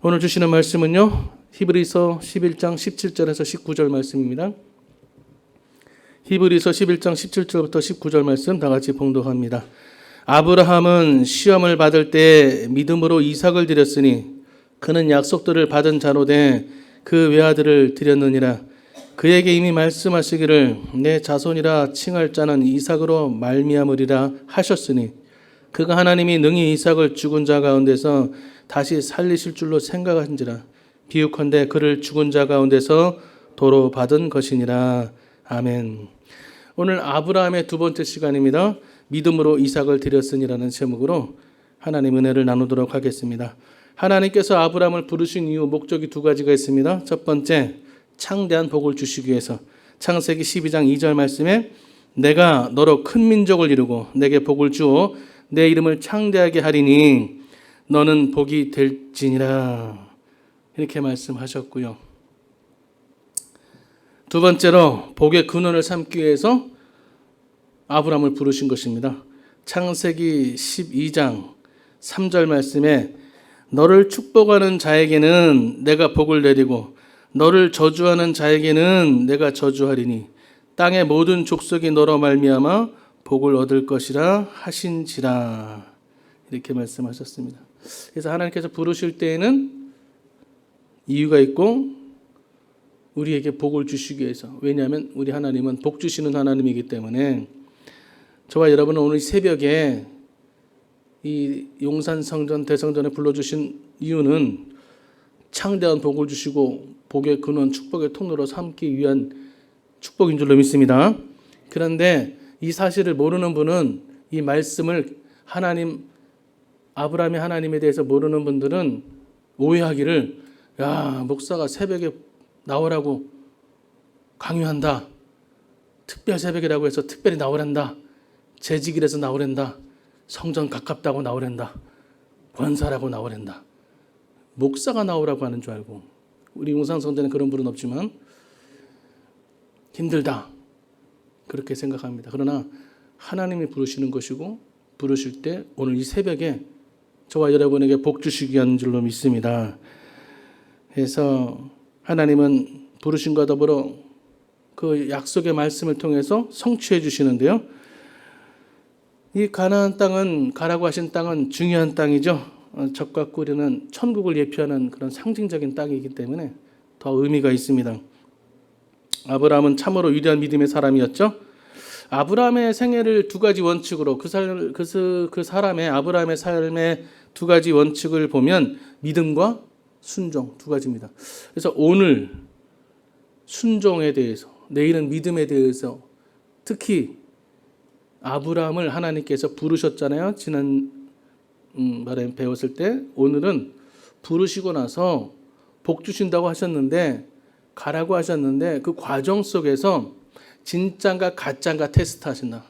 오늘 주시는 말씀은요, 히브리서 11장 17절에서 19절 말씀입니다. 히브리서 11장 17절부터 19절 말씀 다 같이 봉독합니다. 아브라함은 시험을 받을 때 믿음으로 이삭을 드렸으니 그는 약속들을 받은 자로되 그 외아들을 드렸느니라. 그에게 이미 말씀하시기를 내 자손이라 칭할 자는 이삭으로 말미암으리라 하셨으니 그가 하나님이 능히 이삭을 죽은 자 가운데서 다시 살리실 줄로 생각하신지라. 비유컨대 그를 죽은 자 가운데서 도로 받은 것이니라. 아멘. 오늘 아브라함의 두 번째 시간입니다. 믿음으로 이삭을 드렸으니라는 제목으로 하나님 은혜를 나누도록 하겠습니다. 하나님께서 아브라함을 부르신 이유 목적이 두 가지가 있습니다. 첫 번째, 창대한 복을 주시기 위해서. 창세기 12장 2절 말씀에 내가 너로 큰 민족을 이루고 내게 복을 주어 내 이름을 창대하게 하리니 너는 복이 될지니라. 이렇게 말씀하셨고요. 두 번째로 복의 근원을 삼기 위해서 아브라함을 부르신 것입니다. 창세기 12장 3절 말씀에 너를 축복하는 자에게는 내가 복을 내리고 너를 저주하는 자에게는 내가 저주하리니 땅의 모든 족속이 너로 말미암아 복을 얻을 것이라 하신지라. 이렇게 말씀하셨습니다. 그래서 하나님께서 부르실 때에는 이유가 있고 우리에게 복을 주시기 위해서. 왜냐하면 우리 하나님은 복 주시는 하나님이기 때문에. 저와 여러분은 오늘 새벽에 이 용산 성전 대성전에 불러주신 이유는 창대한 복을 주시고 복의 근원 축복의 통로로 삼기 위한 축복인 줄로 믿습니다. 그런데 이 사실을 모르는 분은 이 말씀을 아브라함의 하나님에 대해서 모르는 분들은 오해하기를 야, 목사가 새벽에 나오라고 강요한다. 특별 새벽이라고 해서 특별히 나오란다. 재직이라서 나오란다. 성전 가깝다고 나오란다. 권사라고 나오란다. 목사가 나오라고 하는 줄 알고. 우리 용산성전에 그런 분은 없지만 힘들다. 그렇게 생각합니다. 그러나 하나님이 부르시는 것이고 부르실 때 오늘 이 새벽에 저와 여러분에게 복 주시기 위한 줄로 믿습니다. 그래서 하나님은 부르심과 더불어 그 약속의 말씀을 통해서 성취해 주시는데요. 이 가나안 땅은, 가라고 하신 땅은 중요한 땅이죠. 젖과 꿀이는 천국을 예표하는 그런 상징적인 땅이기 때문에 더 의미가 있습니다. 아브라함은 참으로 위대한 믿음의 사람이었죠. 아브라함의 생애를 두 가지 원칙으로 아브라함의 삶의 두 가지 원칙을 보면 믿음과 순종 두 가지입니다. 그래서 오늘 순종에 대해서, 내일은 믿음에 대해서 특히 아브라함을 하나님께서 부르셨잖아요. 지난 말에 배웠을 때 오늘은 부르시고 나서 복 주신다고 하셨는데 가라고 하셨는데 그 과정 속에서 진짜인가 가짜인가 테스트 하신다.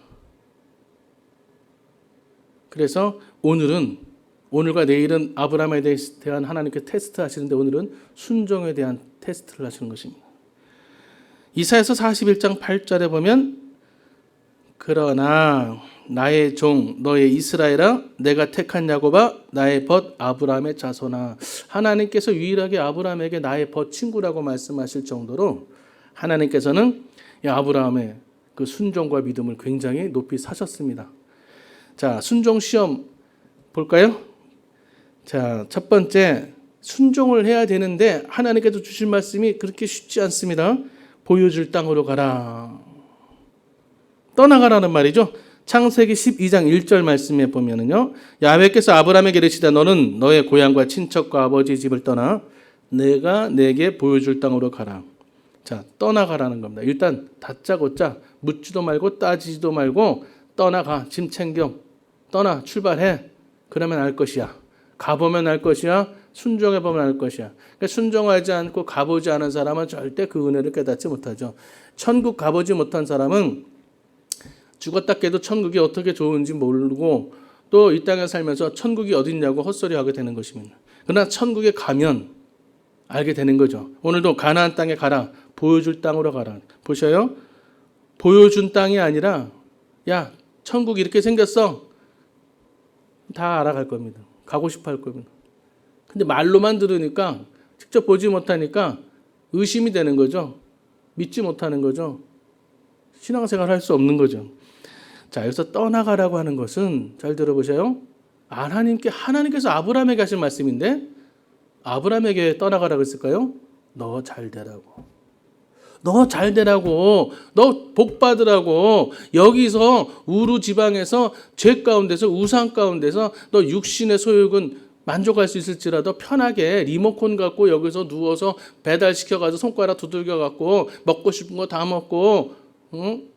그래서 오늘과 내일은 아브라함에 대한 하나님께 테스트 하시는데 오늘은 순종에 대한 테스트를 하시는 것입니다. 이사야서 41장 8절에 보면 그러나 나의 종 너의 이스라엘아 내가 택한 야곱아 나의 벗 아브라함의 자손아. 하나님께서 유일하게 아브라함에게 나의 벗 친구라고 말씀하실 정도로 하나님께서는 아브라함의 그 순종과 믿음을 굉장히 높이 사셨습니다. 자, 순종 시험 볼까요? 자, 첫 번째, 순종을 해야 되는데 하나님께서 주신 말씀이 그렇게 쉽지 않습니다. 보여줄 땅으로 가라. 떠나가라는 말이죠. 창세기 12장 1절 말씀에 보면은요. 야훼께서 아브라함에게 이르시되 너는 너의 고향과 친척과 아버지 집을 떠나 내가 내게 보여줄 땅으로 가라. 자, 떠나가라는 겁니다. 일단 다짜고짜 묻지도 말고 따지지도 말고 떠나가. 짐 챙겨. 떠나. 출발해. 그러면 알 것이야. 가보면 알 것이야. 순종해보면 알 것이야. 그러니까 순종하지 않고 가보지 않은 사람은 절대 그 은혜를 깨닫지 못하죠. 천국 가보지 못한 사람은 죽었다 깨도 천국이 어떻게 좋은지 모르고 또 이 땅에 살면서 천국이 어딨냐고 헛소리하게 되는 것입니다. 그러나 천국에 가면 알게 되는 거죠. 오늘도 가나안 땅에 가라. 보여줄 땅으로 가라. 보셔요. 보여준 땅이 아니라 야, 천국이 이렇게 생겼어. 다 알아갈 겁니다. 가고 싶어 할 겁니다. 근데 말로만 들으니까 직접 보지 못하니까 의심이 되는 거죠. 믿지 못하는 거죠. 신앙생활 할 수 없는 거죠. 자, 여기서 떠나가라고 하는 것은 잘 들어보세요. 하나님께서 아브라함에게 하신 말씀인데 아브라함에게 떠나가라고 했을까요? 너 잘 되라고. 너 잘 되라고. 너 복 받으라고. 여기서 우루 지방에서 죄 가운데서 우상 가운데서 너 육신의 소욕은 만족할 수 있을지라도 편하게 리모컨 갖고 여기서 누워서 배달시켜가지고 손가락 두들겨 갖고 먹고 싶은 거 다 먹고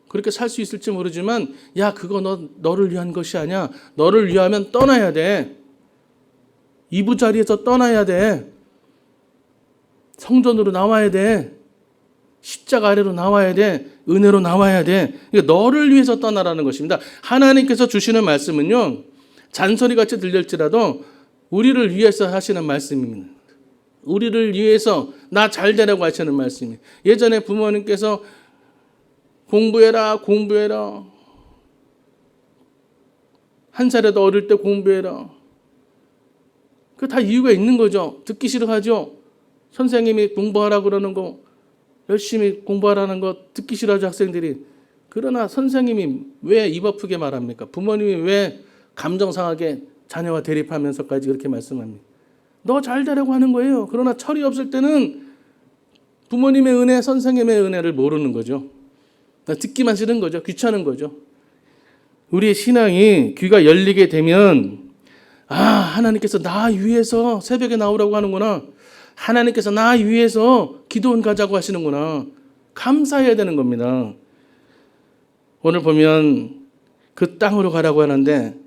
그렇게 살 수 있을지 모르지만 야 그거 너를 위한 것이 아니야. 너를 위하면 떠나야 돼. 이부자리에서 떠나야 돼. 성전으로 나와야 돼. 십자가 아래로 나와야 돼. 은혜로 나와야 돼. 그러니까 너를 위해서 떠나라는 것입니다. 하나님께서 주시는 말씀은요. 잔소리같이 들릴지라도 우리를 위해서 하시는 말씀입니다. 우리를 위해서 나 잘 되라고 하시는 말씀입니다. 예전에 부모님께서 공부해라. 한 살에도 어릴 때 공부해라. 그 다 이유가 있는 거죠. 듣기 싫어하죠. 선생님이 공부하라 그러는 거, 열심히 공부하라는 거 듣기 싫어하죠, 학생들이. 그러나 선생님이 왜 입 아프게 말합니까? 부모님이 왜 감정 상하게 자녀와 대립하면서까지 그렇게 말씀합니다. 너 잘 되라고 하는 거예요. 그러나 철이 없을 때는 부모님의 은혜, 선생님의 은혜를 모르는 거죠. 듣기만 싫은 거죠. 귀찮은 거죠. 우리의 신앙이 귀가 열리게 되면 하나님께서 나 위해서 새벽에 나오라고 하는구나. 하나님께서 나 위해서 기도원 가자고 하시는구나. 감사해야 되는 겁니다. 오늘 보면 그 땅으로 가라고 하는데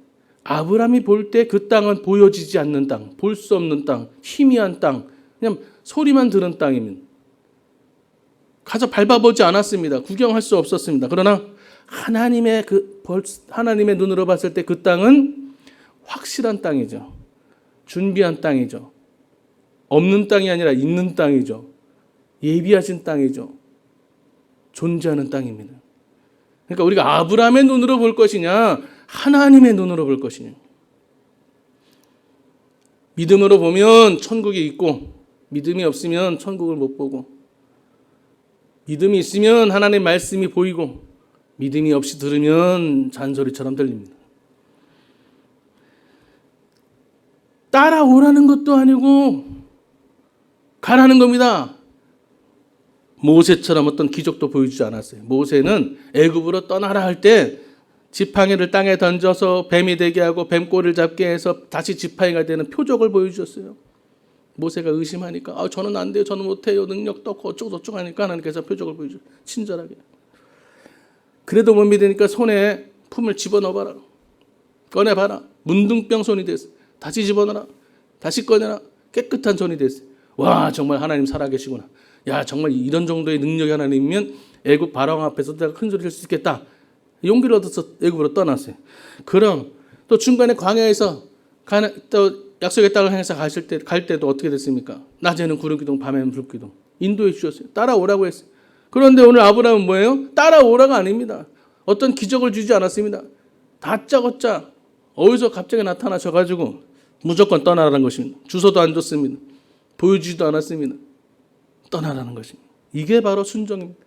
아브라함이 볼 때 그 땅은 보여지지 않는 땅, 볼 수 없는 땅, 희미한 땅, 그냥 소리만 들은 땅입니다. 가서 밟아보지 않았습니다. 구경할 수 없었습니다. 그러나 하나님의 눈으로 봤을 때 그 땅은 확실한 땅이죠. 준비한 땅이죠. 없는 땅이 아니라 있는 땅이죠. 예비하신 땅이죠. 존재하는 땅입니다. 그러니까 우리가 아브라함의 눈으로 볼 것이냐, 하나님의 눈으로 볼 것이냐. 믿음으로 보면 천국이 있고, 믿음이 없으면 천국을 못 보고, 믿음이 있으면 하나님의 말씀이 보이고, 믿음이 없이 들으면 잔소리처럼 들립니다. 따라오라는 것도 아니고 가라는 겁니다. 모세처럼 어떤 기적도 보여주지 않았어요. 모세는 애굽으로 떠나라 할 때 지팡이를 땅에 던져서 뱀이 되게 하고 뱀꼬리를 잡게 해서 다시 지팡이가 되는 표적을 보여주셨어요. 모세가 의심하니까 저는 안 돼요. 저는 못해요. 능력도 없고 어쩌고저쩌고 하니까 하나님께서 표적을 보여주죠. 친절하게. 그래도 못 믿으니까 손에 품을 집어넣어봐라. 꺼내봐라. 문둥병 손이 됐어. 다시 집어넣어라. 다시 꺼내라. 깨끗한 손이 됐어. 와 정말 하나님 살아계시구나. 야 정말 이런 정도의 능력이 하나님이면 애굽 바로왕 앞에서 내가 큰 소리 할 수 있겠다. 용기를 얻어서 애굽으로 떠났어요. 그럼 또 중간에 광야에서 또 약속의 땅을 향해서 갈 때도 어떻게 됐습니까? 낮에는 구름기둥, 밤에는 불기둥. 인도해 주셨어요. 따라오라고 했어요. 그런데 오늘 아브라함은 뭐예요? 따라오라가 아닙니다. 어떤 기적을 주지 않았습니다. 다짜고짜 어디서 갑자기 나타나셔가지고 무조건 떠나라는 것입니다. 주소도 안 줬습니다. 보여주지도 않았습니다. 떠나라는 것입니다. 이게 바로 순종입니다.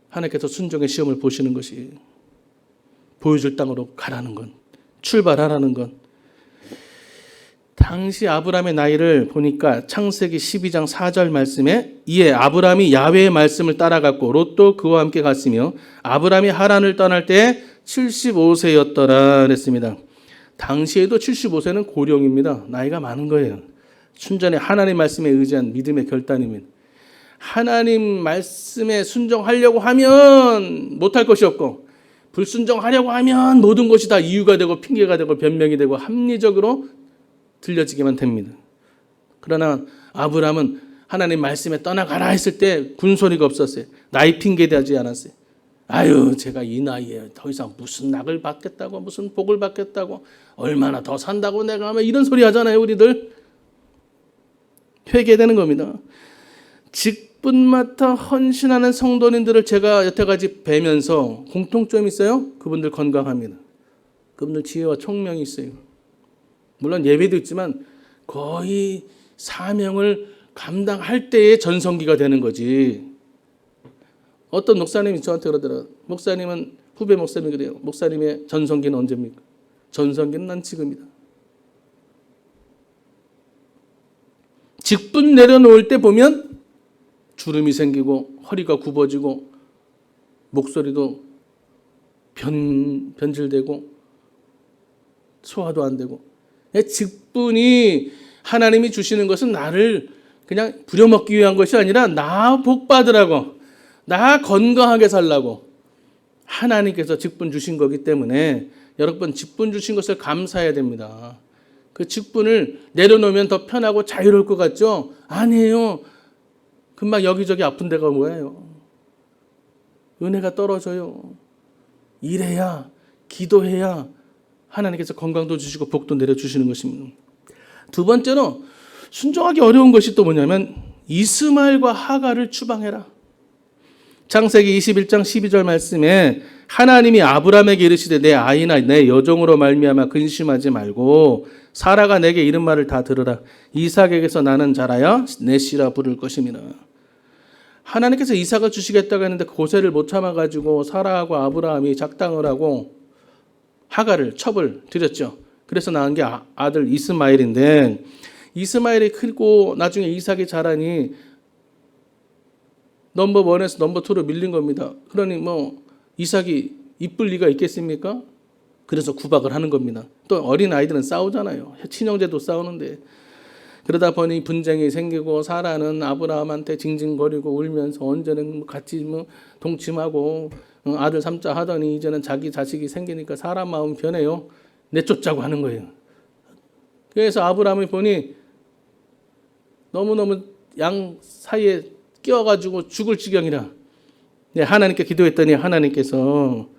하나님께서 순종의 시험을 보시는 것이 보여줄 땅으로 가라는 건, 출발하라는 건. 당시 아브라함의 나이를 보니까 창세기 12장 4절 말씀에 이에 아브라함이 야훼의 말씀을 따라갔고 롯도 그와 함께 갔으며 아브라함이 하란을 떠날 때 75세였더라 그랬습니다. 당시에도 75세는 고령입니다. 나이가 많은 거예요. 순전히 하나님 말씀에 의지한 믿음의 결단입니다. 하나님 말씀에 순종하려고 하면 못할 것이 없고 불순종하려고 하면 모든 것이 다 이유가 되고 핑계가 되고 변명이 되고 합리적으로 들려지게만 됩니다. 그러나 아브라함은 하나님 말씀에 떠나가라 했을 때 군소리가 없었어요. 나이 핑계대지 않았어요. 아유 제가 이 나이에 더 이상 무슨 낙을 받겠다고 무슨 복을 받겠다고 얼마나 더 산다고 내가 하면 이런 소리 하잖아요. 우리들 회개되는 겁니다. 직분마다 헌신하는 성도님들을 제가 여태까지 뵈면서 공통점이 있어요. 그분들 건강합니다. 그분들 지혜와 총명이 있어요. 물론 예배도 있지만 거의 사명을 감당할 때의 전성기가 되는 거지. 어떤 목사님이 저한테 그러더라고요. 목사님은, 후배 목사님이 그래요. 목사님의 전성기는 언제입니까? 전성기는 난 지금이다. 직분 내려놓을 때 보면 주름이 생기고 허리가 굽어지고 목소리도 변질되고 소화도 안 되고. 직분이 하나님이 주시는 것은 나를 그냥 부려먹기 위한 것이 아니라 나 복받으라고, 나 건강하게 살라고 하나님께서 직분 주신 거기 때문에 여러분 직분 주신 것을 감사해야 됩니다. 그 직분을 내려놓으면 더 편하고 자유로울 것 같죠? 아니에요. 금방 여기저기 아픈 데가 뭐예요? 은혜가 떨어져요. 일해야, 기도해야 하나님께서 건강도 주시고 복도 내려주시는 것입니다. 두 번째로 순종하기 어려운 것이 또 뭐냐면 이스마엘과 하갈을 추방해라. 창세기 21장 12절 말씀에 하나님이 아브라함에게 이르시되 내 아이나 내 여종으로 말미암아 근심하지 말고 사라가 내게 이른 말을 다 들으라. 이삭에게서 나는 자라야 내 씨라 부를 것임이라. 하나님께서 이삭을 주시겠다고 했는데 고세를 못 참아가지고 사라하고 아브라함이 작당을 하고 하갈을 첩을 들였죠. 그래서 낳은 게 아들 이스마엘인데 이스마엘이 크고 나중에 이삭이 자라니 넘버 1에서 넘버 2로 밀린 겁니다. 그러니 뭐 이삭이 이쁠 리가 있겠습니까? 그래서 구박을 하는 겁니다. 또 어린 아이들은 싸우잖아요. 친형제도 싸우는데. 그러다 보니 분쟁이 생기고 사라는 아브라함한테 징징거리고 울면서 언제는 같이 뭐 동침하고 아들 삼자 하더니 이제는 자기 자식이 생기니까 사람 마음 변해요. 내쫓자고 하는 거예요. 그래서 아브라함이 보니 너무너무 양 사이에 끼어가지고 죽을 지경이라 하나님께 기도했더니 하나님께서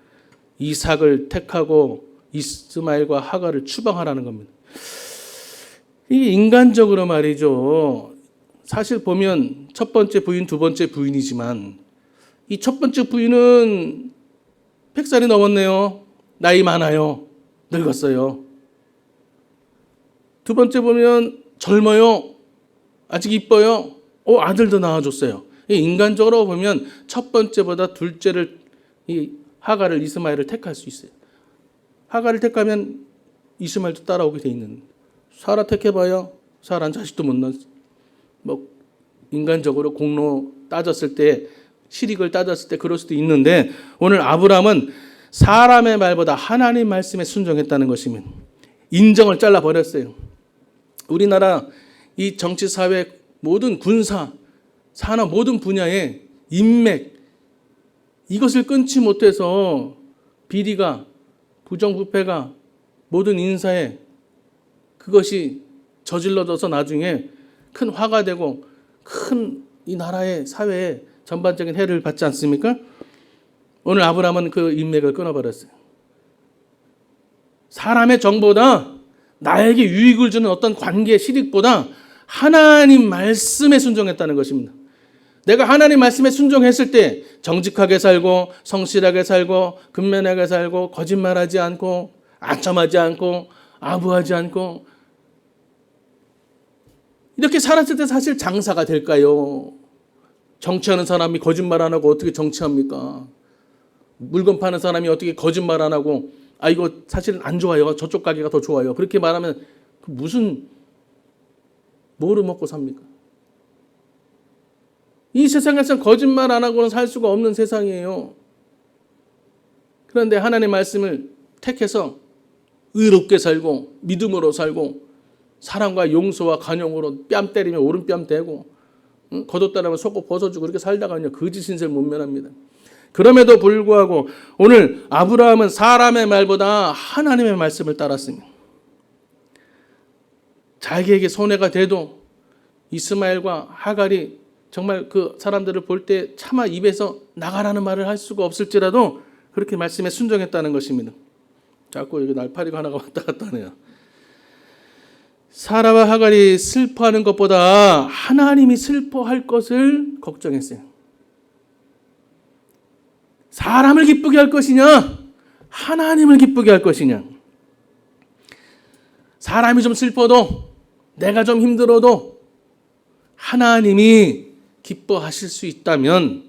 이삭을 택하고 이스마엘과 하갈을 추방하라는 겁니다. 이게 인간적으로 말이죠. 사실 보면 첫 번째 부인, 두 번째 부인이지만 이 첫 번째 부인은 100살이 넘었네요. 나이 많아요. 늙었어요. 두 번째 보면 젊어요. 아직 이뻐요. 아들도 낳아줬어요. 인간적으로 보면 첫 번째보다 둘째를 이 하갈을 이스마엘을 택할 수 있어요. 하갈을 택하면 이스마엘도 따라오게 돼 있는. 사라 택해봐야 사라는 자식도 못 낳았어. 뭐 인간적으로 공로 따졌을 때 실익을 따졌을 때 그럴 수도 있는데 오늘 아브라함은 사람의 말보다 하나님 말씀에 순종했다는 것이면 인정을 잘라버렸어요. 우리나라 이 정치, 사회, 모든 군사, 산업 모든 분야의 인맥 이것을 끊지 못해서 비리가 부정부패가 모든 인사에 그것이 저질러져서 나중에 큰 화가 되고 큰 이 나라의 사회에 전반적인 해를 받지 않습니까? 오늘 아브라함은 그 인맥을 끊어버렸어요. 사람의 정보다 나에게 유익을 주는 어떤 관계, 실익보다 하나님 말씀에 순종했다는 것입니다. 내가 하나님 말씀에 순종했을 때 정직하게 살고 성실하게 살고 근면하게 살고 거짓말하지 않고 아첨하지 않고 아부하지 않고 이렇게 살았을 때 사실 장사가 될까요? 정치하는 사람이 거짓말 안 하고 어떻게 정치합니까? 물건 파는 사람이 어떻게 거짓말 안 하고 이거 사실은 안 좋아요. 저쪽 가게가 더 좋아요. 그렇게 말하면 무슨 뭐를 먹고 삽니까? 이 세상에서 거짓말 안 하고는 살 수가 없는 세상이에요. 그런데 하나님의 말씀을 택해서 의롭게 살고 믿음으로 살고 사랑과 용서와 간용으로 뺨 때리면 오른뺨 대고 걷었다라면 속옷 벗어주고 그렇게 살다가 그냥 거짓 인생을 못 면합니다. 그럼에도 불구하고 오늘 아브라함은 사람의 말보다 하나님의 말씀을 따랐습니다. 자기에게 손해가 돼도 이스마엘과 하갈이 정말 그 사람들을 볼 때 차마 입에서 나가라는 말을 할 수가 없을지라도 그렇게 말씀에 순종했다는 것입니다. 자꾸 여기 날파리가 하나가 왔다 갔다 하네요. 사라와 하갈이 슬퍼하는 것보다 하나님이 슬퍼할 것을 걱정했어요. 사람을 기쁘게 할 것이냐 하나님을 기쁘게 할 것이냐. 사람이 좀 슬퍼도 내가 좀 힘들어도 하나님이 기뻐하실 수 있다면,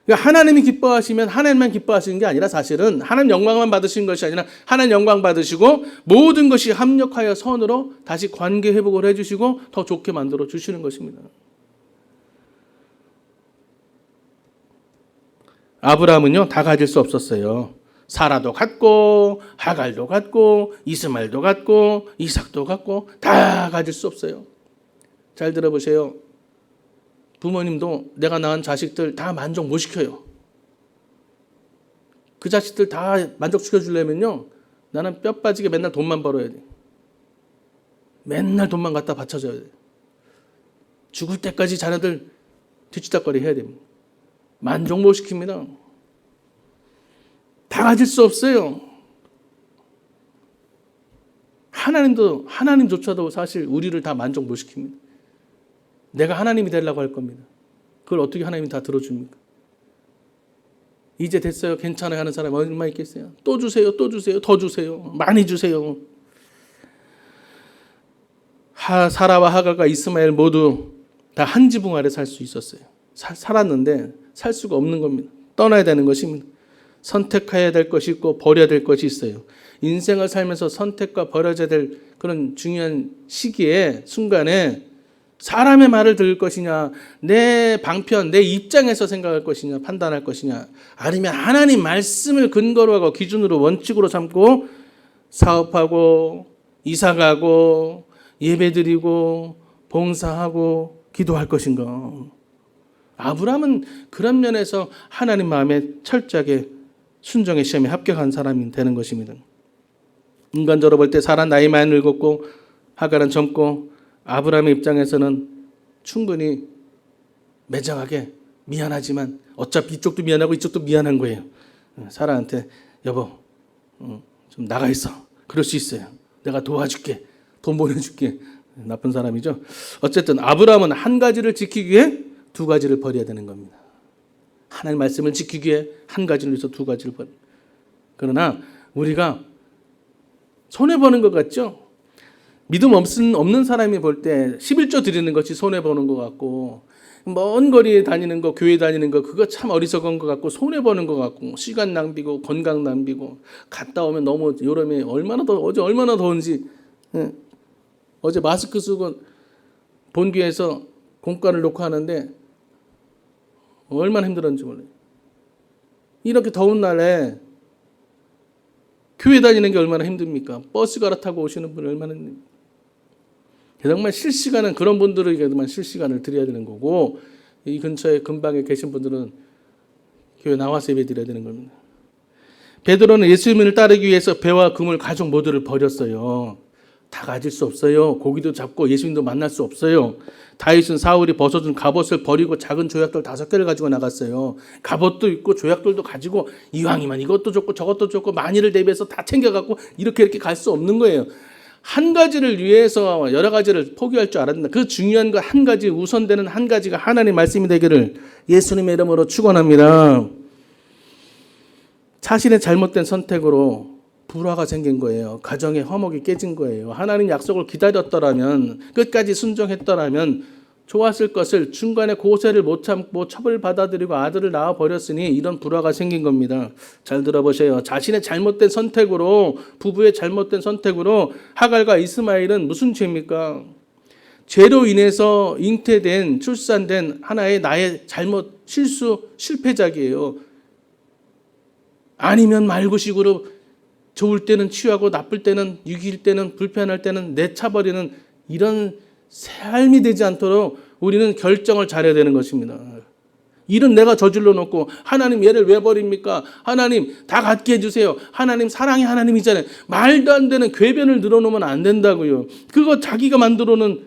그러니까 하나님이 기뻐하시면 하나님만 기뻐하시는 게 아니라 사실은 하나님 영광만 받으신 것이 아니라 하나님 영광 받으시고 모든 것이 합력하여 선으로 다시 관계 회복을 해주시고 더 좋게 만들어 주시는 것입니다. 아브라함은요, 다 가질 수 없었어요. 사라도 갖고 하갈도 갖고 이스마엘도 갖고 이삭도 갖고 다 가질 수 없어요. 잘 들어보세요. 부모님도 내가 낳은 자식들 다 만족 못 시켜요. 그 자식들 다 만족시켜 주려면요, 나는 뼈 빠지게 맨날 돈만 벌어야 돼. 맨날 돈만 갖다 바쳐줘야 돼. 죽을 때까지 자녀들 뒤치다거리 해야 됩니다. 만족 못 시킵니다. 다 가질 수 없어요. 하나님조차도 사실 우리를 다 만족 못 시킵니다. 내가 하나님이 되려고 할 겁니다. 그걸 어떻게 하나님이 다 들어줍니까? 이제 됐어요, 괜찮아요 하는 사람이 얼마 있겠어요? 또 주세요, 또 주세요, 더 주세요, 많이 주세요. 사라와 하갈과 이스마엘 모두 다 한 지붕 아래 살 수 있었어요. 살았는데 살 수가 없는 겁니다. 떠나야 되는 것입니다. 선택해야 될 것이 있고 버려야 될 것이 있어요. 인생을 살면서 선택과 버려야 될 그런 중요한 시기에, 순간에 사람의 말을 들을 것이냐, 내 방편, 내 입장에서 생각할 것이냐, 판단할 것이냐, 아니면 하나님 말씀을 근거로 하고 기준으로 원칙으로 삼고 사업하고 이사가고 예배드리고 봉사하고 기도할 것인가. 아브라함은 그런 면에서 하나님 마음에 철저하게 순종의 시험에 합격한 사람이 되는 것입니다. 인간적으로 볼 때 사라 나이 많이 늙었고 하갈은 젊고, 아브라함의 입장에서는 충분히 매정하게 미안하지만 어차피 이쪽도 미안하고 이쪽도 미안한 거예요. 사라한테 여보 좀 나가 있어. 그럴 수 있어요. 내가 도와줄게. 돈 보내줄게. 나쁜 사람이죠. 어쨌든 아브라함은 한 가지를 지키기 위해 두 가지를 버려야 되는 겁니다. 하나님 말씀을 지키기 위해 한 가지를 위해서 두 가지를 버려. 그러나 우리가 손해보는 것 같죠? 믿음 없는 사람이 볼 때 11조 드리는 것이 손해보는 것 같고, 먼 거리에 다니는 거, 교회 다니는 거, 그거 참 어리석은 것 같고 손해보는 것 같고, 시간 낭비고 건강 낭비고, 갔다 오면 너무 여름에 어제 얼마나 더운지, 어제 마스크 쓰고 본교에서 공과를 놓고 하는데 얼마나 힘들었는지 몰라요. 이렇게 더운 날에 교회 다니는 게 얼마나 힘듭니까? 버스 갈아타고 오시는 분이 얼마나 힘듭니까? 정말 실시간은 그런 분들에게만 실시간을 드려야 되는 거고, 이 근처에 근방에 계신 분들은 교회 나와서 예배 드려야 되는 겁니다. 베드로는 예수님을 따르기 위해서 배와 금을 가족 모두를 버렸어요. 다 가질 수 없어요. 고기도 잡고 예수님도 만날 수 없어요. 다윗은 사울이 벗어준 갑옷을 버리고 작은 조약돌 5개를 가지고 나갔어요. 갑옷도 있고 조약돌도 가지고 이왕이면 이것도 좋고 저것도 좋고 만일을 대비해서 다 챙겨갖고 이렇게 갈 수 없는 거예요. 한 가지를 위해서 여러 가지를 포기할 줄 알았는데, 그 중요한 거 한 가지, 우선되는 한 가지가 하나님 말씀이 되기를 예수님의 이름으로 축원합니다. 자신의 잘못된 선택으로 불화가 생긴 거예요. 가정의 화목이 깨진 거예요. 하나님 약속을 기다렸더라면, 끝까지 순종했더라면 좋았을 것을 중간에 고세를 못 참고 첩을 받아들이고 아들을 낳아 버렸으니 이런 불화가 생긴 겁니다. 잘 들어보세요. 자신의 잘못된 선택으로, 부부의 잘못된 선택으로 하갈과 이스마엘은 무슨 죄입니까? 죄로 인해서 잉태된, 출산된 하나의 나의 잘못, 실수, 실패작이에요. 아니면 말고식으로 좋을 때는 취하고 나쁠 때는 유기일 때는 불편할 때는 내차버리는 이런 삶이 되지 않도록 우리는 결정을 잘해야 되는 것입니다. 일은 내가 저질러 놓고 하나님 얘를 왜 버립니까? 하나님 다 갖게 해주세요. 하나님 사랑의 하나님이잖아요. 말도 안 되는 궤변을 늘어놓으면 안 된다고요. 그거 자기가 만들어 놓은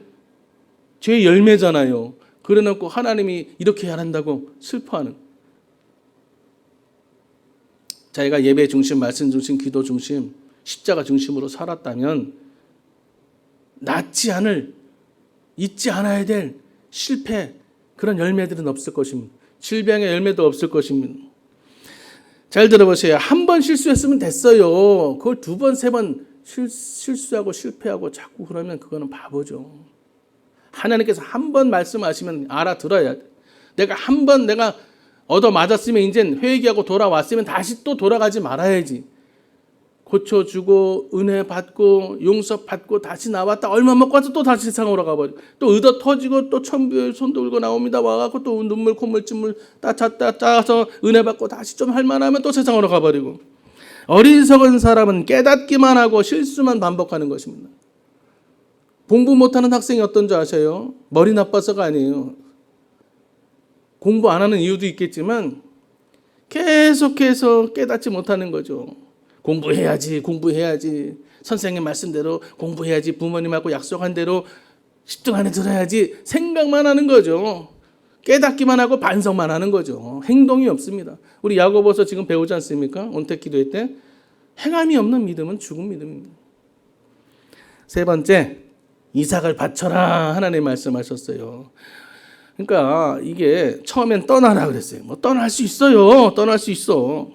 죄의 열매잖아요. 그래 놓고 하나님이 이렇게 해야 한다고 슬퍼하는. 자기가 예배 중심, 말씀 중심, 기도 중심, 십자가 중심으로 살았다면 잊지 않아야 될 실패, 그런 열매들은 없을 것입니다. 질병의 열매도 없을 것입니다. 잘 들어보세요. 한 번 실수했으면 됐어요. 그걸 2번, 3번 실수하고 실패하고 자꾸 그러면 그거는 바보죠. 하나님께서 한 번 말씀하시면 알아들어야 돼. 내가 얻어 맞았으면 이제 회개하고 돌아왔으면 다시 또 돌아가지 말아야지. 고쳐주고 은혜 받고 용서 받고 다시 나왔다 얼마 먹고 와서 또 다시 세상으로 가버리고 또 의도 터지고 또 천부에 손 들고 나옵니다. 와갖고 또 눈물 콧물 찜물 따서 은혜 받고 다시 좀 할만하면 또 세상으로 가버리고. 어리석은 사람은 깨닫기만 하고 실수만 반복하는 것입니다. 공부 못하는 학생이 어떤 줄 아세요? 머리 나빠서가 아니에요. 공부 안 하는 이유도 있겠지만 계속해서 깨닫지 못하는 거죠. 공부해야지. 선생님 말씀대로 공부해야지. 부모님하고 약속한 대로 10등 안에 들어야지. 생각만 하는 거죠. 깨닫기만 하고 반성만 하는 거죠. 행동이 없습니다. 우리 야고보서 지금 배우지 않습니까? 온택 기도회 때. 행함이 없는 믿음은 죽은 믿음입니다. 세 번째, 이삭을 바쳐라 하나님 말씀하셨어요. 그러니까 이게 처음엔 떠나라 그랬어요. 뭐 떠날 수 있어요. 떠날 수 있어.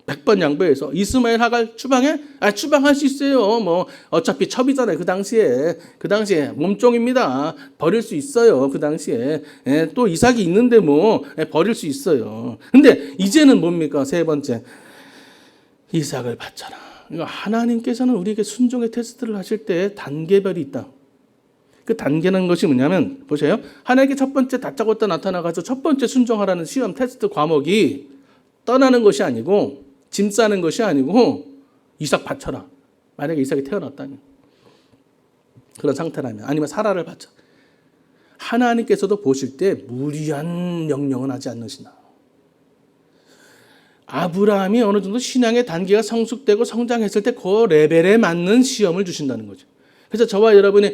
100번 양보해서 이스마엘 하갈 추방할 수 있어요. 뭐 어차피 첩이잖아요. 그 당시에 몸종입니다. 버릴 수 있어요. 그 당시에 또 이삭이 있는데 뭐 버릴 수 있어요. 근데 이제는 뭡니까? 세 번째, 이삭을 바쳐라. 하나님께서는 우리에게 순종의 테스트를 하실 때 단계별이 있다. 그 단계는 것이 뭐냐면 보세요. 하나님께 첫 번째 다짜고짜 나타나가지고 첫 번째 순종하라는 시험 테스트 과목이 떠나는 것이 아니고 짐 싸는 것이 아니고 이삭 바쳐라. 만약에 이삭이 태어났다면 그런 상태라면 아니면 사라를 바쳐. 하나님께서도 보실 때 무리한 명령은 하지 않으시나. 아브라함이 어느 정도 신앙의 단계가 성숙되고 성장했을 때 그 레벨에 맞는 시험을 주신다는 거죠. 그래서 저와 여러분이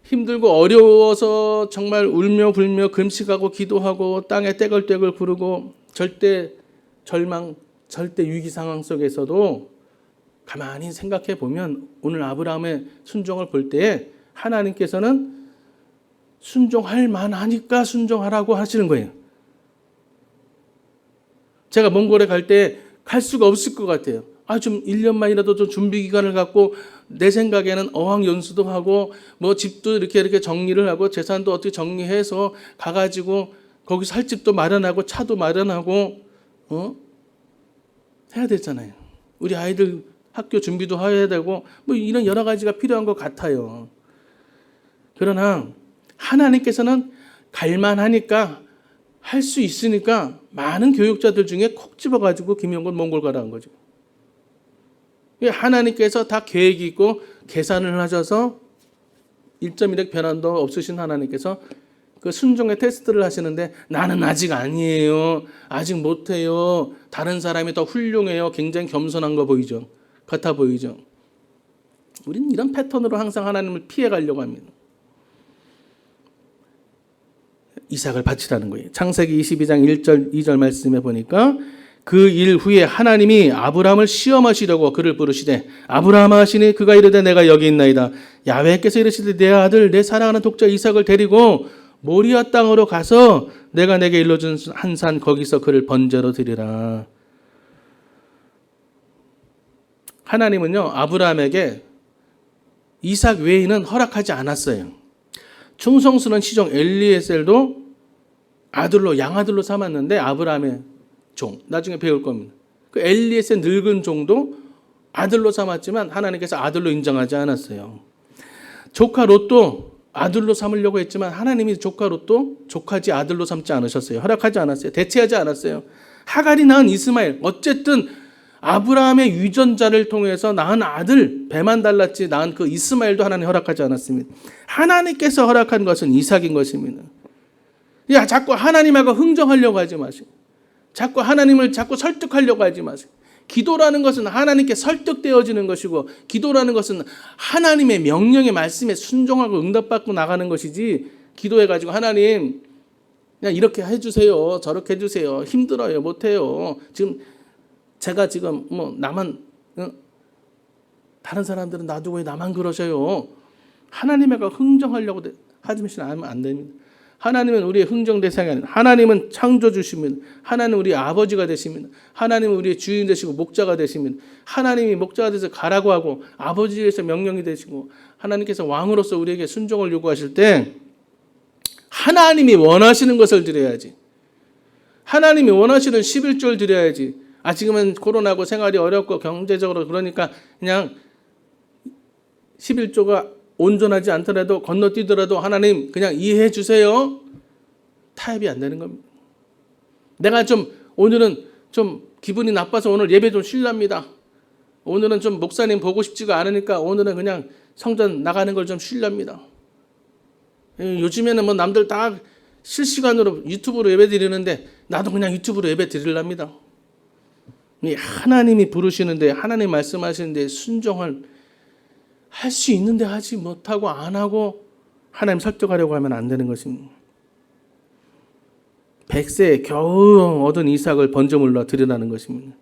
힘들고 어려워서 정말 울며 불며 금식하고 기도하고 땅에 떼굴떼굴 구르고 절대 절망, 절대 위기 상황 속에서도 가만히 생각해 보면 오늘 아브라함의 순종을 볼 때에 하나님께서는 순종할 만하니까 순종하라고 하시는 거예요. 제가 몽골에 갈 때 갈 수가 없을 것 같아요. 좀 1년만이라도 좀 준비 기간을 갖고 내 생각에는 어학 연수도 하고 뭐 집도 이렇게 정리를 하고 재산도 어떻게 정리해서 가가지고 거기 살 집도 마련하고 차도 마련하고 해야 되잖아요. 우리 아이들 학교 준비도 해야 되고 뭐 이런 여러 가지가 필요한 것 같아요. 그러나 하나님께서는 갈만하니까 할 수 있으니까 많은 교육자들 중에 콕 집어가지고 김영건 몽골 가라는 거죠. 하나님께서 다 계획이 있고 계산을 하셔서 1.1획 변환도 없으신 하나님께서 그 순종의 테스트를 하시는데 나는 아직 아니에요. 아직 못해요. 다른 사람이 더 훌륭해요. 굉장히 겸손한 거 보이죠. 같아 보이죠. 우리는 이런 패턴으로 항상 하나님을 피해가려고 합니다. 이삭을 바치라는 거예요. 창세기 22장 1절 2절 말씀에 보니까 그 일 후에 하나님이 아브라함을 시험하시려고 그를 부르시되 아브라함 하시니 그가 이르되 내가 여기 있나이다. 야훼께서 이르시되 내 아들 내 사랑하는 독자 이삭을 데리고 모리아 땅으로 가서 내가 내게 일러준 한 산 거기서 그를 번제로 드리라. 하나님은요 아브라함에게 이삭 외에는 허락하지 않았어요. 충성스러운 시종 엘리에셀도 아들로 양아들로 삼았는데 아브라함의 종 나중에 배울 겁니다. 그 엘리에셀 늙은 종도 아들로 삼았지만 하나님께서 아들로 인정하지 않았어요. 조카 롯도 아들로 삼으려고 했지만 하나님이 조카 롯도 조카지 아들로 삼지 않으셨어요. 허락하지 않았어요. 대체하지 않았어요. 하갈이 낳은 이스마엘 어쨌든 아브라함의 유전자를 통해서 낳은 아들 배만 달랐지 낳은 그 이스마엘도 하나님 허락하지 않았습니다. 하나님께서 허락한 것은 이삭인 것입니다. 자꾸 하나님하고 흥정하려고 하지 마세요. 자꾸 하나님을 자꾸 설득하려고 하지 마세요. 기도라는 것은 하나님께 설득되어지는 것이고 기도라는 것은 하나님의 명령의 말씀에 순종하고 응답받고 나가는 것이지 기도해가지고 하나님 그냥 이렇게 해주세요. 저렇게 해주세요. 힘들어요. 못해요. 제가 지금 뭐 나만 다른 사람들은 놔두고 왜 나만 그러셔요. 하나님과 흥정하려고 하시면 안 됩니다. 하나님은 우리의 흥정 대상이 아닙니다. 하나님은 창조주십니다. 하나님은 우리의 아버지가 되십니다. 하나님은 우리의 주인 되시고 목자가 되십니다. 하나님이 목자가 돼서 가라고 하고 아버지에서 명령이 되시고 하나님께서 왕으로서 우리에게 순종을 요구하실 때 하나님이 원하시는 것을 드려야지. 하나님이 원하시는 11조를 드려야지. 지금은 코로나고 생활이 어렵고 경제적으로 그러니까 그냥 11조가 온전하지 않더라도 건너뛰더라도 하나님 그냥 이해해 주세요. 타협이 안 되는 겁니다. 내가 오늘은 좀 기분이 나빠서 오늘 예배 좀 쉴랍니다. 오늘은 좀 목사님 보고 싶지가 않으니까 오늘은 그냥 성전 나가는 걸 좀 쉴랍니다. 요즘에는 뭐 남들 다 실시간으로 유튜브로 예배 드리는데 나도 그냥 유튜브로 예배 드리랍니다. 하나님이 부르시는데 하나님 말씀하시는데 순종을 할 수 있는데 하지 못하고 안 하고 하나님 설득하려고 하면 안 되는 것입니다. 100세에 겨우 얻은 이삭을 번제물로 드리라는 것입니다.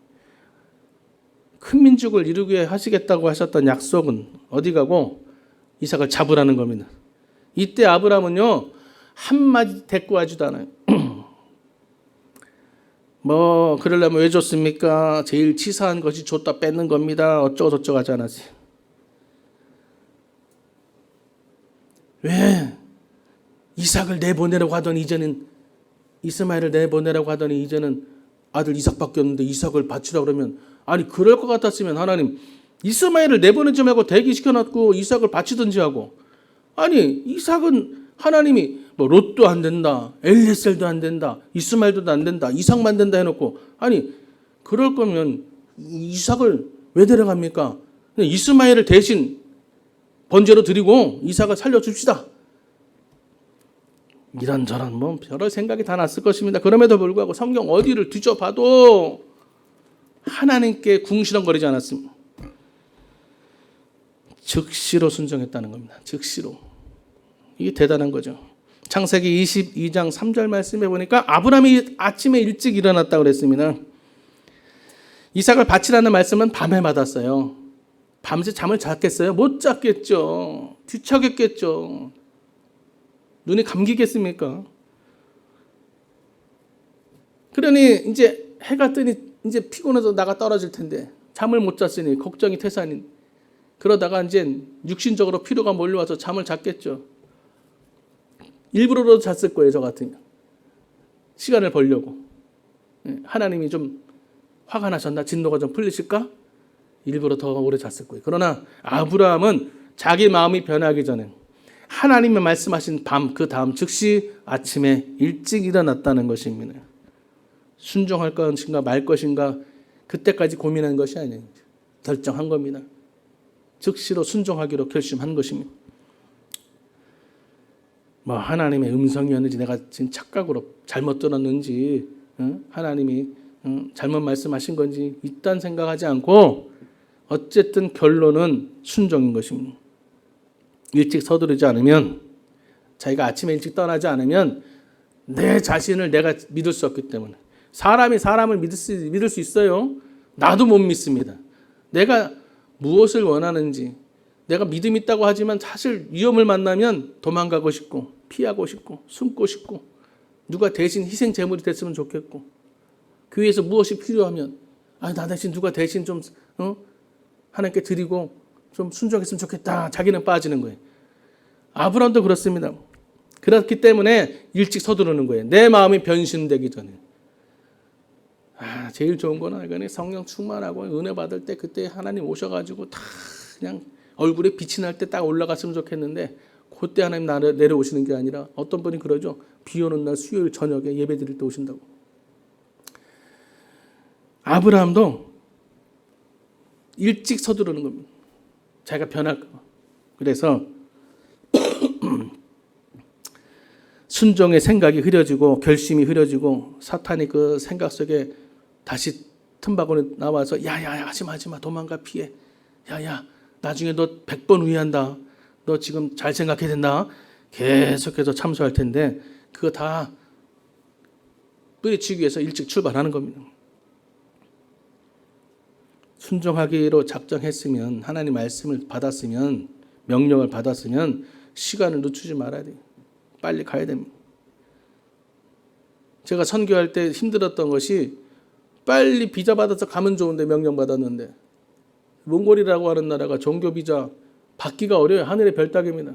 큰 민족을 이루게 하시겠다고 하셨던 약속은 어디 가고 이삭을 잡으라는 겁니다. 이때 아브라함은요 한마디 대꾸하지도 않아요. 뭐 그러려면 왜 줬습니까? 제일 치사한 것이 줬다 뺏는 겁니다. 어쩌고 저쩌고 하지 않았어요. 왜 이삭을 내보내라고 하더니 이제는 이스마엘을 내보내라고 하더니 이제는 아들 이삭밖에 없는데 이삭을 바치라고 그러면 아니 그럴 것 같았으면 하나님 이스마엘을 내보내지 말고 대기시켜놨고 이삭을 바치든지 하고 아니 이삭은 하나님이 뭐 롯도 안 된다 엘리에셀도 안 된다 이스마엘도 안 된다 이삭만 된다 해놓고 아니 그럴 거면 이삭을 왜 데려갑니까? 이스마엘을 대신 번제로 드리고 이삭을 살려줍시다. 이런저런 뭐 여러 생각이 다 났을 것입니다. 그럼에도 불구하고 성경 어디를 뒤져봐도 하나님께 궁시렁거리지 않았습니다. 즉시로 순종했다는 겁니다. 즉시로. 이게 대단한 거죠. 창세기 22장 3절 말씀해 보니까 아브라함이 아침에 일찍 일어났다고 그랬습니다. 이삭을 바치라는 말씀은 밤에 받았어요. 밤새 잠을 잤겠어요? 못 잤겠죠. 뒤척였겠죠. 눈이 감기겠습니까? 그러니 이제 해가 뜨니 이제 피곤해서 나가 떨어질 텐데 잠을 못 잤으니 걱정이 태산인. 그러다가 이제 육신적으로 피로가 몰려와서 잠을 잤겠죠. 일부러라도 잤을 거예요, 저 같으면. 시간을 벌려고. 하나님이 좀 화가 나셨나? 진노가 좀 풀리실까? 일부러 더 오래 잤을 거예요. 그러나 아브라함은 자기 마음이 변하기 전에 하나님이 말씀하신 밤, 그 다음 즉시 아침에 일찍 일어났다는 것입니다. 순종할 것인가 말 것인가 그때까지 고민한 것이 아니에요. 결정한 겁니다. 즉시로 순종하기로 결심한 것입니다. 뭐 하나님의 음성이었는지 내가 지금 착각으로 잘못 들었는지 하나님이 잘못 말씀하신 건지 이딴 생각하지 않고 어쨌든 결론은 순종인 것입니다. 일찍 서두르지 않으면 자기가 아침에 일찍 떠나지 않으면 내 자신을 내가 믿을 수 없기 때문에 사람이 사람을 믿을 수 있어요. 나도 못 믿습니다. 내가 무엇을 원하는지 내가 믿음 있다고 하지만 사실 위험을 만나면 도망가고 싶고 피하고 싶고 숨고 싶고 누가 대신 희생 제물이 됐으면 좋겠고 교회에서 무엇이 필요하면 나 대신 누가 대신 좀 하나님께 드리고 좀 순종했으면 좋겠다. 자기는 빠지는 거예요. 아브라함도 그렇습니다. 그렇기 때문에 일찍 서두르는 거예요. 내 마음이 변신되기 전에. 제일 좋은 거는 이거는 성령 충만하고 은혜 받을 때 그때 하나님 오셔가지고 다 그냥 얼굴에 빛이 날 때 딱 올라갔으면 좋겠는데 그때 하나님 내려오시는 게 아니라 어떤 분이 그러죠. 비 오는 날 수요일 저녁에 예배 드릴 때 오신다고. 아브라함도 일찍 서두르는 겁니다. 자기가 변할까 봐. 그래서 순종의 생각이 흐려지고 결심이 흐려지고 사탄이 그 생각 속에 다시 틈바구니 나와서 야야야 하지마 도망가 피해. 야야 나중에 너 100번 후회한다. 너 지금 잘 생각해야 된다. 계속해서 참소할 텐데 그거 다 뿌리치기 위해서 일찍 출발하는 겁니다. 순종하기로 작정했으면 하나님 말씀을 받았으면 명령을 받았으면 시간을 늦추지 말아야 돼요. 빨리 가야 됩니다. 제가 선교할 때 힘들었던 것이 빨리 비자 받아서 가면 좋은데 명령 받았는데 몽골이라고 하는 나라가 종교 비자 받기가 어려워요. 하늘의 별 따기입니다.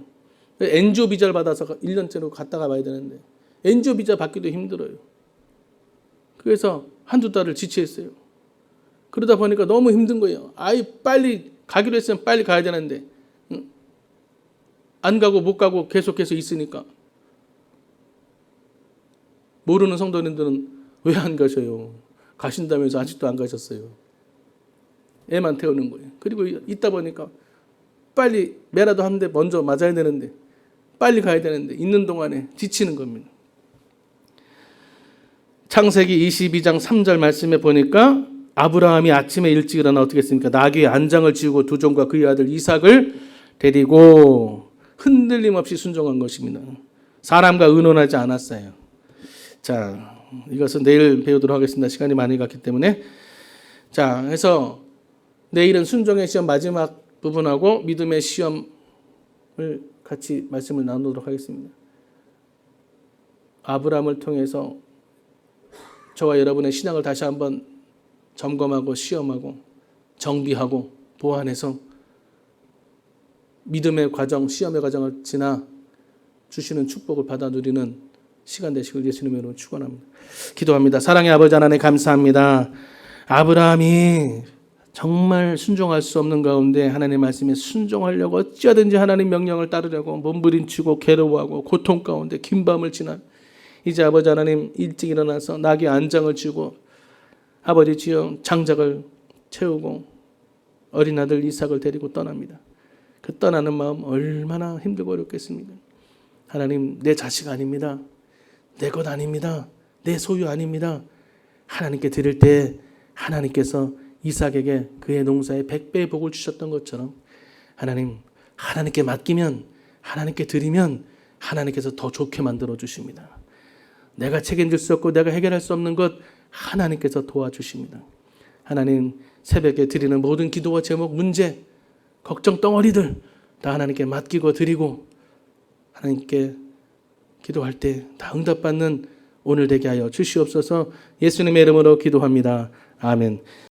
엔지오 비자를 받아서 1년째로 갔다가 와야 되는데 엔지오 비자 받기도 힘들어요. 그래서 한두 달을 지체했어요. 그러다 보니까 너무 힘든 거예요. 빨리 가기로 했으면 빨리 가야 되는데 안 가고 못 가고 계속해서 있으니까 모르는 성도님들은 왜 안 가셔요? 가신다면서 아직도 안 가셨어요. 애만 태우는 거예요. 그리고 있다 보니까 빨리 매라도 한 대 먼저 맞아야 되는데 빨리 가야 되는데 있는 동안에 지치는 겁니다. 창세기 22장 3절 말씀에 보니까 아브라함이 아침에 일찍 일어나 어떻게 했습니까? 나귀의 안장을 지우고 두 종과 그의 아들 이삭을 데리고 흔들림 없이 순종한 것입니다. 사람과 의논하지 않았어요. 자, 이것은 내일 배우도록 하겠습니다. 시간이 많이 갔기 때문에. 자, 그래서 내일은 순종의 시험 마지막 부분하고 믿음의 시험을 같이 말씀을 나누도록 하겠습니다. 아브라함을 통해서 저와 여러분의 신앙을 다시 한번 점검하고 시험하고 정비하고 보완해서 믿음의 과정, 시험의 과정을 지나 주시는 축복을 받아 누리는 시간 되시길 예수님의 이름으로 축원합니다. 기도합니다. 사랑의 아버지 하나님 감사합니다. 아브라함이 정말 순종할 수 없는 가운데 하나님 말씀에 순종하려고 어찌하든지 하나님 명령을 따르려고 몸부림치고 괴로워하고 고통 가운데 긴 밤을 지나 이제 아버지 하나님 일찍 일어나서 나귀 안장을 쥐고 아버지 주여 장작을 채우고 어린 아들 이삭을 데리고 떠납니다. 그 떠나는 마음 얼마나 힘들고 어렵겠습니까? 하나님 내 자식 아닙니다. 내 것 아닙니다. 내 소유 아닙니다. 하나님께 드릴 때 하나님께서 이삭에게 그의 농사에 100배의 복을 주셨던 것처럼 하나님 하나님께 맡기면 하나님께 드리면 하나님께서 더 좋게 만들어 주십니다. 내가 책임질 수 없고 내가 해결할 수 없는 것 하나님께서 도와주십니다. 하나님 새벽에 드리는 모든 기도와 제목, 문제, 걱정 덩어리들 다 하나님께 맡기고 드리고 하나님께 기도할 때 다 응답받는 오늘 되게 하여 주시옵소서. 예수님의 이름으로 기도합니다. 아멘.